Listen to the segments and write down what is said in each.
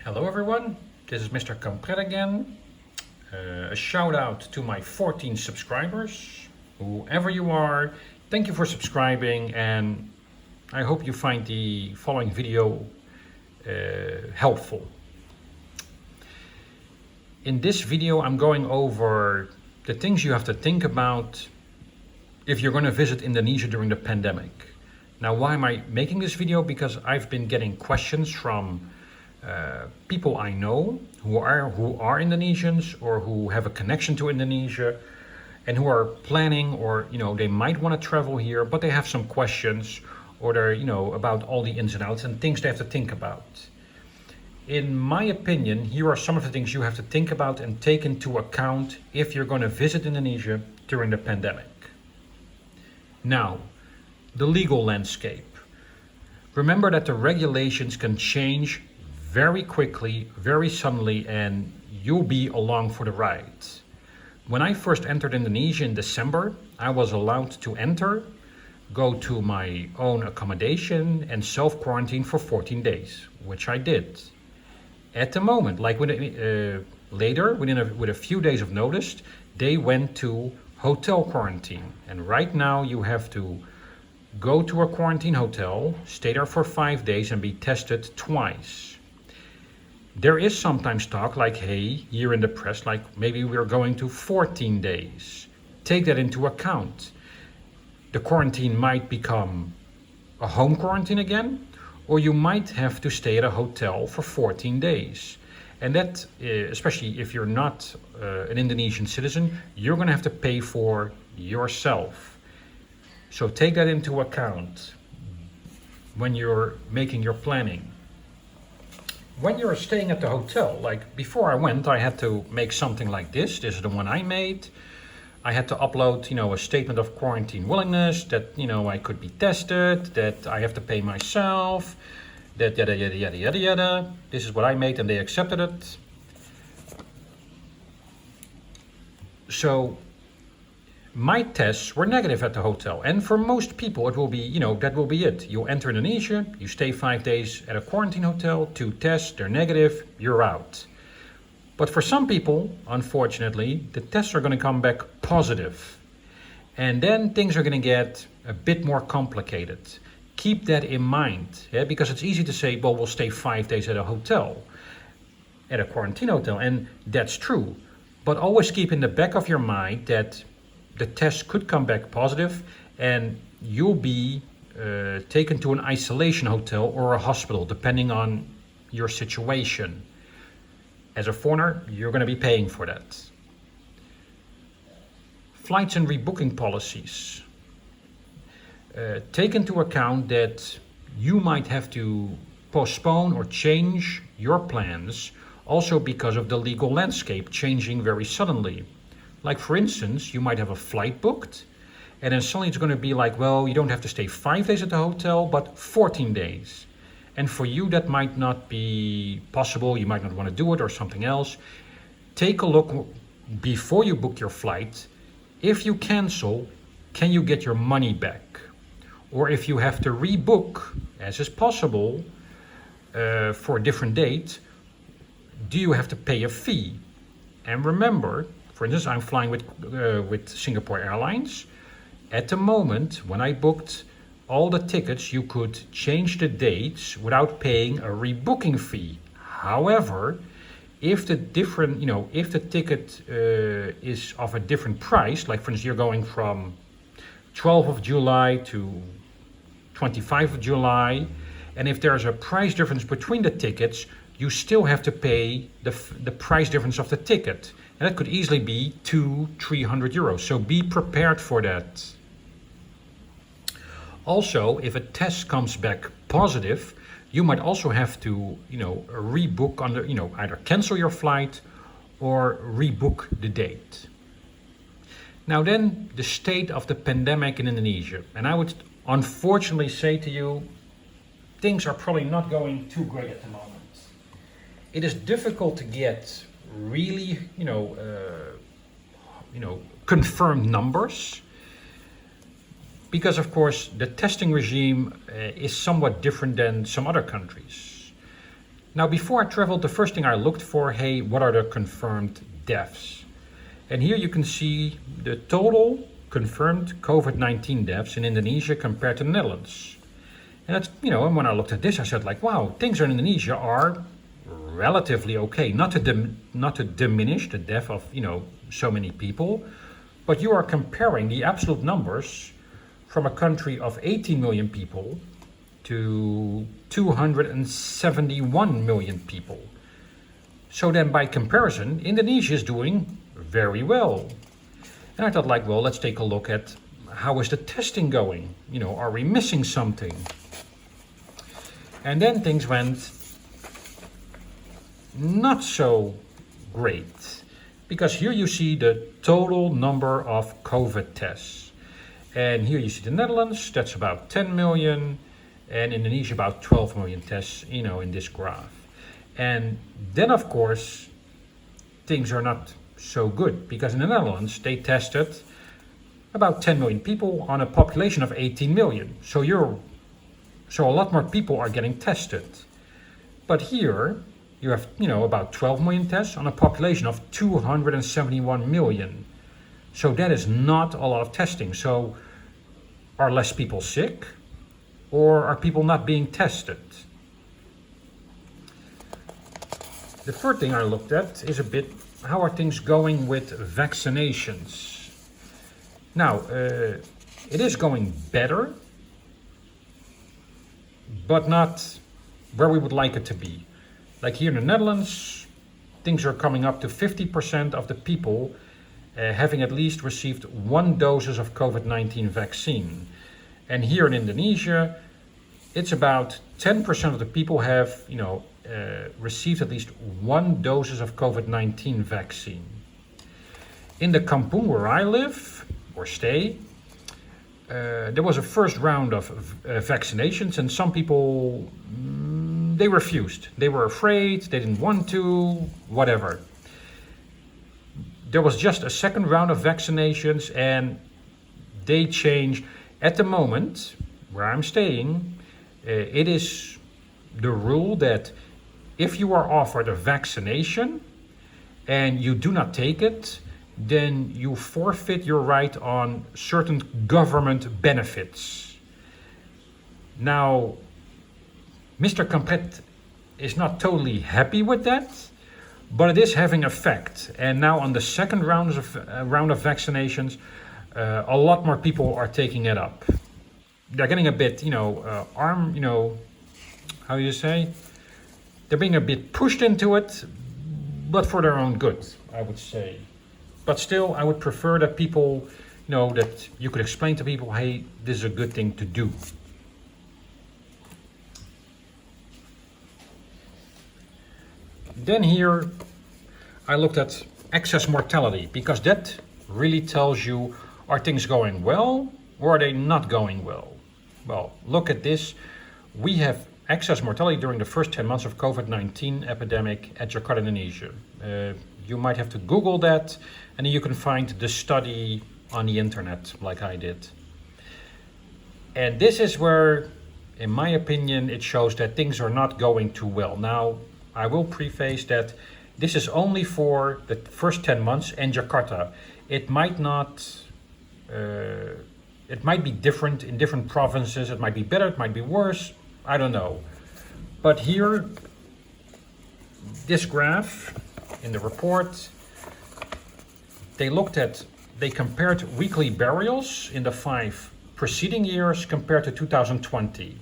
Hello everyone, this is Mr. Campret again. A shout out to my 14 subscribers. Whoever you are, thank you for subscribing, and I hope you find the following video helpful. In this video I'm going over the things you have to think about if you're going to visit Indonesia during the pandemic. Now, why am I making this video? Because I've been getting questions from people I know who are Indonesians or who have a connection to Indonesia and who are planning, or they might want to travel here, but they have some questions, or they're about all the ins and outs and things they have to think about. In my opinion, here are some of the things you have to think about and take into account if you're going to visit Indonesia during the pandemic. Now, the legal landscape. Remember that the regulations can change very quickly, very suddenly, and you'll be along for the ride. When I first entered Indonesia in December, I was allowed to enter, go to my own accommodation, and self-quarantine for 14 days, which I did. At the moment, like later, with a few days of notice, they went to hotel quarantine. And right now you have to go to a quarantine hotel, stay there for 5 days, and be tested twice. There is sometimes talk like, hey, here in the press, like maybe we're going to 14 days. Take that into account. The quarantine might become a home quarantine again, or you might have to stay at a hotel for 14 days. And that, especially if you're not an Indonesian citizen, you're going to have to pay for yourself. So take that into account when you're making your planning. When you're staying at the hotel, like before I went, I had to make something like this. This is the one I made. I had to upload, a statement of quarantine willingness, that, I could be tested, that I have to pay myself, that yada, yada, yada, yada, yada. This is what I made and they accepted it. So my tests were negative at the hotel, and for most people it will be, that will be it. You enter Indonesia, you stay 5 days at a quarantine hotel, 2 tests, they're negative, you're out. But for some people, unfortunately, the tests are going to come back positive. And then things are going to get a bit more complicated. Keep that in mind, because it's easy to say, well, we'll stay 5 days at a hotel, at a quarantine hotel, and that's true. But always keep in the back of your mind that the test could come back positive and you'll be taken to an isolation hotel or a hospital, depending on your situation. As a foreigner, you're going to be paying for that. Flights and rebooking policies. Take into account that you might have to postpone or change your plans also because of the legal landscape changing very suddenly. Like for instance, you might have a flight booked and then suddenly it's going to be like, well, you don't have to stay 5 days at the hotel, but 14 days. And for you that might not be possible, you might not want to do it or something else. Take a look before you book your flight. If you cancel, can you get your money back? Or if you have to rebook, as is possible, for a different date, do you have to pay a fee? And remember, for instance, I'm flying with Singapore Airlines. At the moment, when I booked all the tickets, you could change the dates without paying a rebooking fee. However, if the ticket is of a different price, like for instance, you're going from 12th of July to 25th of July, and if there's a price difference between the tickets, you still have to pay the price difference of the ticket. And that could easily be 200-300 euros. So be prepared for that. Also, if a test comes back positive, you might also have to, rebook under, either cancel your flight or rebook the date. Now then, the state of the pandemic in Indonesia. And I would unfortunately say to you, things are probably not going too great at the moment. It is difficult to get really, confirmed numbers, because of course the testing regime is somewhat different than some other countries. Now, before I traveled, the first thing I looked for, hey, what are the confirmed deaths? And here you can see the total confirmed COVID-19 deaths in Indonesia compared to the Netherlands. And that's, and when I looked at this, I said like, wow, things in Indonesia are relatively okay. Not to diminish the death of, so many people, but you are comparing the absolute numbers from a country of 18 million people to 271 million people. So then by comparison, Indonesia is doing very well. And I thought like, well, let's take a look at how is the testing going? Are we missing something? And then things went not so great. Because here you see the total number of COVID tests. And here you see the Netherlands, that's about 10 million. And Indonesia about 12 million tests, in this graph. And then of course, things are not so good. Because in the Netherlands, they tested about 10 million people on a population of 18 million. So a lot more people are getting tested. But here, you have, about 12 million tests on a population of 271 million. So that is not a lot of testing. So are less people sick? Or are people not being tested? The third thing I looked at is a bit, how are things going with vaccinations? Now, it is going better, but not where we would like it to be. Like here in the Netherlands, things are coming up to 50% of the people having at least received 1 dose of COVID-19 vaccine. And here in Indonesia, it's about 10% of the people have, received at least 1 dose of COVID-19 vaccine. In the kampung where I live or stay, there was a first round of vaccinations, and some people they refused. They were afraid, they didn't want to, whatever. There was just a second round of vaccinations, and they changed. At the moment where I'm staying, it is the rule that if you are offered a vaccination and you do not take it, then you forfeit your right on certain government benefits. Now, Mr. Kampret is not totally happy with that, but it is having effect. And now on the second round of vaccinations, a lot more people are taking it up. They're getting a bit, how you say? They're being a bit pushed into it, but for their own good, I would say. But still, I would prefer that people, that you could explain to people, hey, this is a good thing to do. Then here, I looked at excess mortality, because that really tells you, are things going well or are they not going well? Well, look at this. We have excess mortality during the first 10 months of COVID-19 epidemic at Jakarta, Indonesia. You might have to Google that, and you can find the study on the internet like I did. And this is where, in my opinion, it shows that things are not going too well. Now, I will preface that this is only for the first 10 months and Jakarta. It might not, it might be different in different provinces. It might be better, it might be worse. I don't know. But here, this graph in the report, they compared weekly burials in the 5 preceding years compared to 2020.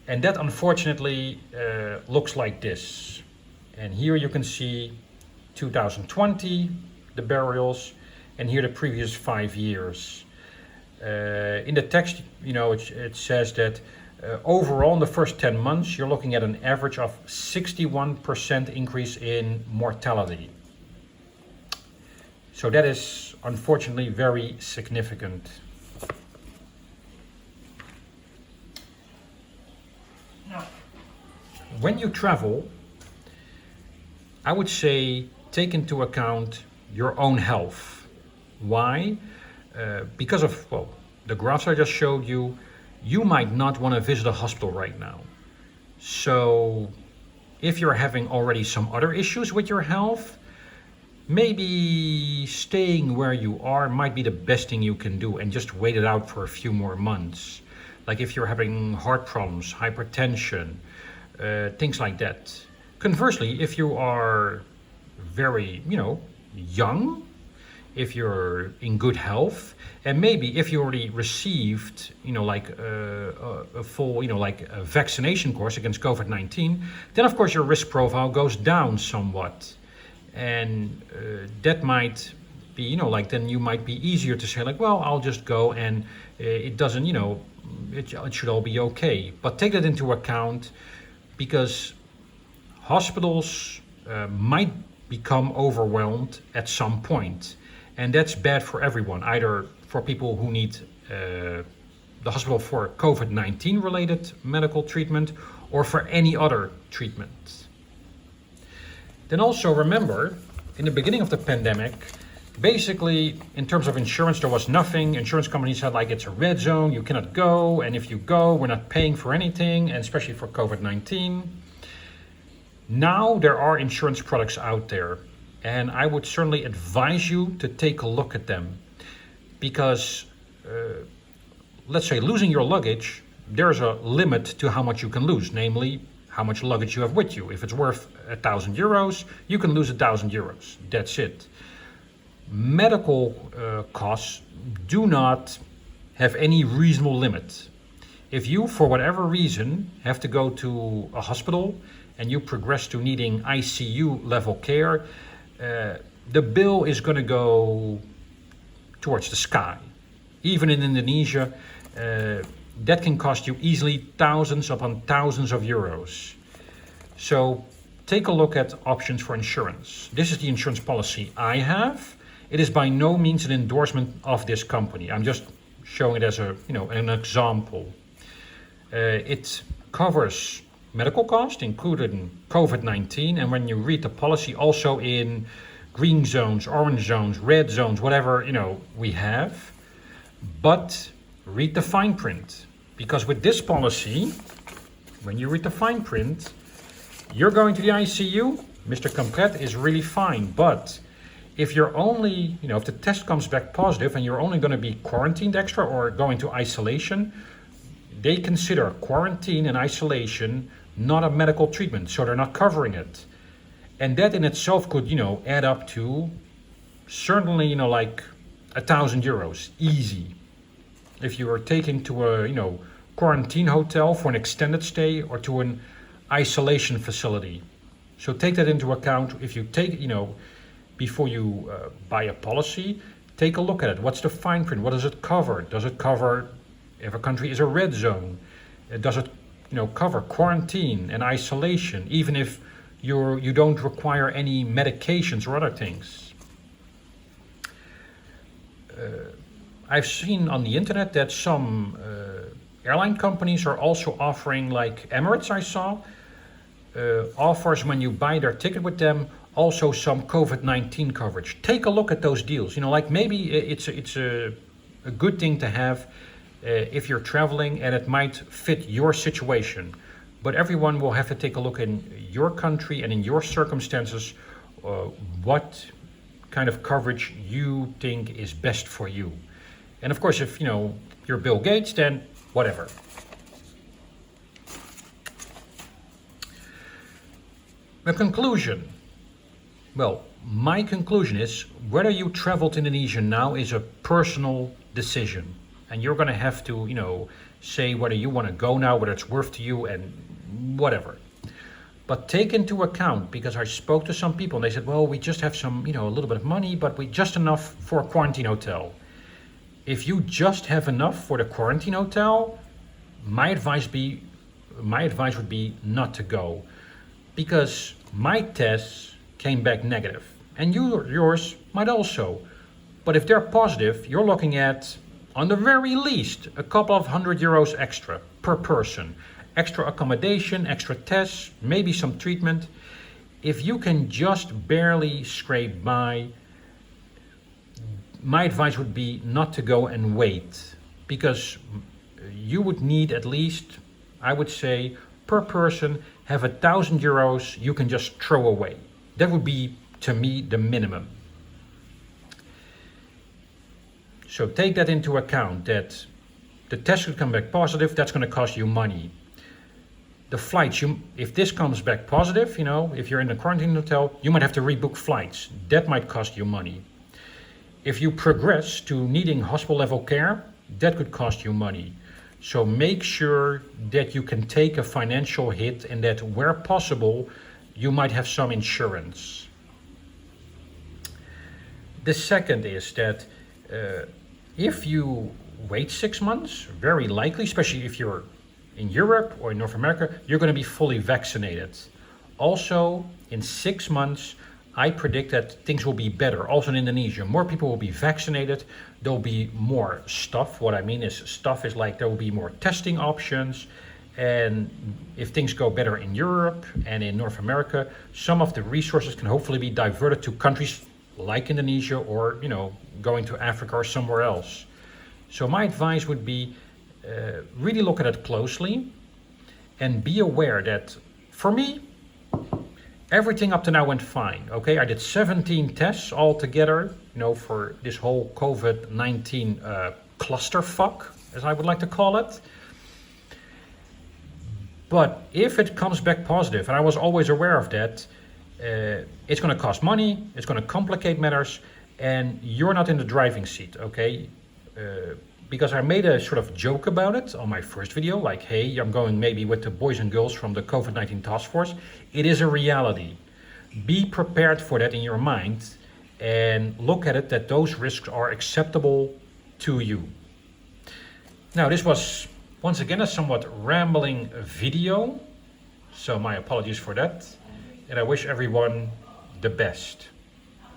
And that unfortunately looks like this. And here you can see 2020, the burials, and here the previous 5 years. In the text, it says that overall in the first 10 months, you're looking at an average of 61% increase in mortality. So that is unfortunately very significant. When you travel, I would say take into account your own health. Why? Because of, the graphs I just showed you, you might not want to visit a hospital right now. So If you're having already some other issues with your health, maybe staying where you are might be the best thing you can do and just wait it out for a few more months. Like if you're having heart problems, hypertension, things like that. Conversely, if you are very, young, if you're in good health, and maybe if you already received, like a full, like a vaccination course against COVID-19, then of course your risk profile goes down somewhat. And that might be, like then you might be easier to say like, well, I'll just go and it doesn't, it should all be okay. But take that into account because hospitals might become overwhelmed at some point. And that's bad for everyone, either for people who need the hospital for COVID-19 related medical treatment or for any other treatment. Then also remember, in the beginning of the pandemic, basically in terms of insurance, there was nothing. Insurance companies said like it's a red zone, you cannot go, and if you go, we're not paying for anything, and especially for COVID-19. Now there are insurance products out there, and I would certainly advise you to take a look at them because let's say losing your luggage, there's a limit to how much you can lose, namely how much luggage you have with you. If it's worth €1,000, you can lose €1,000. That's it. Medical costs do not have any reasonable limit. If you, for whatever reason, have to go to a hospital and you progress to needing ICU level care, the bill is going to go towards the sky. Even in Indonesia, that can cost you easily thousands upon thousands of euros. So take a look at options for insurance. This is the insurance policy I have. It is by no means an endorsement of this company. I'm just showing it as an example. It covers medical costs, including COVID-19, and when you read the policy, also in green zones, orange zones, red zones, whatever we have. But read the fine print, because with this policy, when you read the fine print, you're going to the ICU, Mr. Compret is really fine, but if you're only, if the test comes back positive and you're only going to be quarantined extra or going to isolation, they consider quarantine and isolation not a medical treatment, so they're not covering it. And that in itself could, add up to certainly, like €1,000, easy. If you are taken to a, quarantine hotel for an extended stay or to an isolation facility. So take that into account. If you take, before you buy a policy, take a look at it. What's the fine print? What does it cover? Does it cover if a country is a red zone? Does it, cover quarantine and isolation, even if you don't require any medications or other things? I've seen on the internet that some airline companies are also offering, like Emirates I saw, offers when you buy their ticket with them, also some COVID-19 coverage. Take a look at those deals. Like maybe it's a good thing to have if you're traveling and it might fit your situation. But everyone will have to take a look in your country and in your circumstances, what kind of coverage you think is best for you. And of course, if you're Bill Gates, then whatever. A conclusion. Well, my conclusion is whether you travel to Indonesia now is a personal decision. And you're going to have to, say whether you want to go now, whether it's worth to you and whatever. But take into account, because I spoke to some people and they said, well, we just have some, a little bit of money, but we just enough for a quarantine hotel. If you just have enough for the quarantine hotel, my advice would be not to go, because my tests came back negative, and yours might also. But if they're positive, you're looking at, on the very least, a couple of €100 extra per person. Extra accommodation, extra tests, maybe some treatment. If you can just barely scrape by, my advice would be not to go and wait, because you would need at least, I would say, per person have €1,000 you can just throw away. That would be, to me, the minimum. So take that into account, that the test could come back positive, that's going to cost you money. The flights, if this comes back positive, if you're in a quarantine hotel, you might have to rebook flights. That might cost you money. If you progress to needing hospital level care, that could cost you money. So make sure that you can take a financial hit and that where possible, you might have some insurance. The second is that if you wait 6 months, very likely, especially if you're in Europe or in North America, you're going to be fully vaccinated. Also, in 6 months, I predict that things will be better. Also in Indonesia, more people will be vaccinated. There'll be more stuff. What I mean is stuff is like there will be more testing options. And if things go better in Europe and in North America, some of the resources can hopefully be diverted to countries like Indonesia or, going to Africa or somewhere else. So my advice would be really look at it closely and be aware that for me, everything up to now went fine. Okay, I did 17 tests altogether, for this whole COVID-19 clusterfuck, as I would like to call it. But if it comes back positive, and I was always aware of that, it's going to cost money, it's going to complicate matters, and you're not in the driving seat, okay? Because I made a sort of joke about it on my first video, like, hey, I'm going maybe with the boys and girls from the COVID-19 task force. It is a reality. Be prepared for that in your mind and look at it that those risks are acceptable to you. Now, this was, once again, a somewhat rambling video, so my apologies for that, and I wish everyone the best.